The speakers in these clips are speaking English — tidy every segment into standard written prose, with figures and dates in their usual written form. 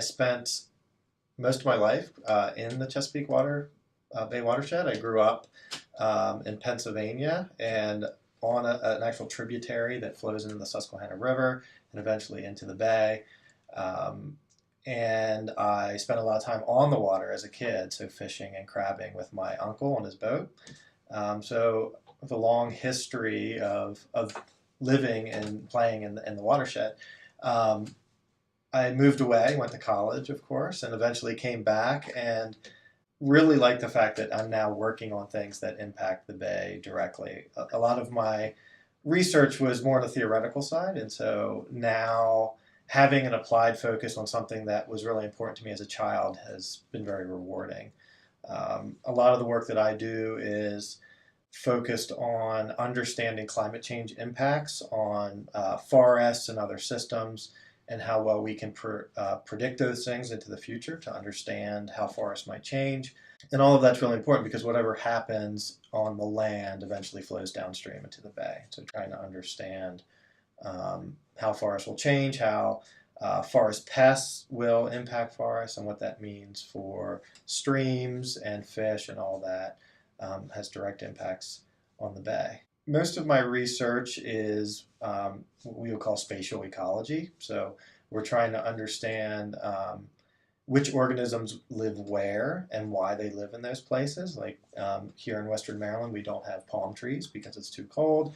spent most of my life in the Chesapeake Bay watershed. I grew up in Pennsylvania and on an actual tributary that flows into the Susquehanna River and eventually into the bay. Um, and I spent a lot of time on the water as a kid, so fishing and crabbing with my uncle on his boat. So with a long history of living and playing in the watershed. Um, I moved away, went to college, of course, and eventually came back and really like the fact that I'm now working on things that impact the Bay directly. A lot of my research was more on the theoretical side, and so now having an applied focus on something that was really important to me as a child has been very rewarding. A lot of the work that I do is focused on understanding climate change impacts on forests and other systems and how well we can predict those things into the future to understand how forests might change. And all of that's really important because whatever happens on the land eventually flows downstream into the bay. So trying to understand how forests will change, how forest pests will impact forests, and what that means for streams and fish and all that has direct impacts on the bay. Most of my research is what we would call spatial ecology. So we're trying to understand which organisms live where and why they live in those places. Like here in Western Maryland, we don't have palm trees because it's too cold.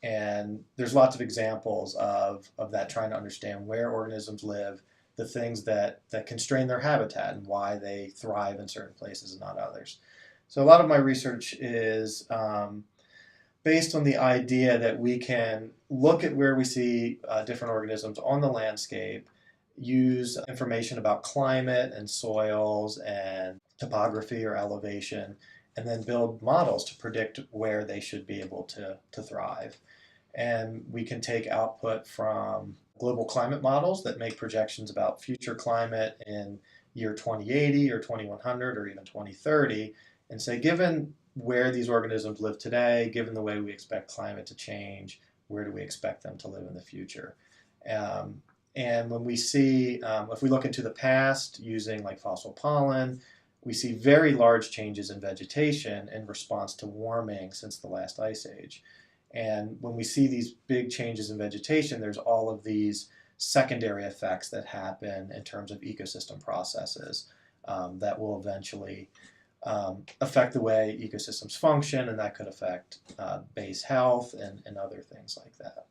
And there's lots of examples of that, trying to understand where organisms live, the things that constrain their habitat and why they thrive in certain places and not others. So a lot of my research is based on the idea that we can look at where we see different organisms on the landscape, use information about climate and soils and topography or elevation, and then build models to predict where they should be able to thrive. And we can take output from global climate models that make projections about future climate in year 2080 or 2100 or even 2030 and say, given where these organisms live today, given the way we expect climate to change, where do we expect them to live in the future? And when we see, if we look into the past using like fossil pollen, we see very large changes in vegetation in response to warming since the last ice age. And when we see these big changes in vegetation, there's all of these secondary effects that happen in terms of ecosystem processes that will eventually affect the way ecosystems function, and that could affect base health and other things like that.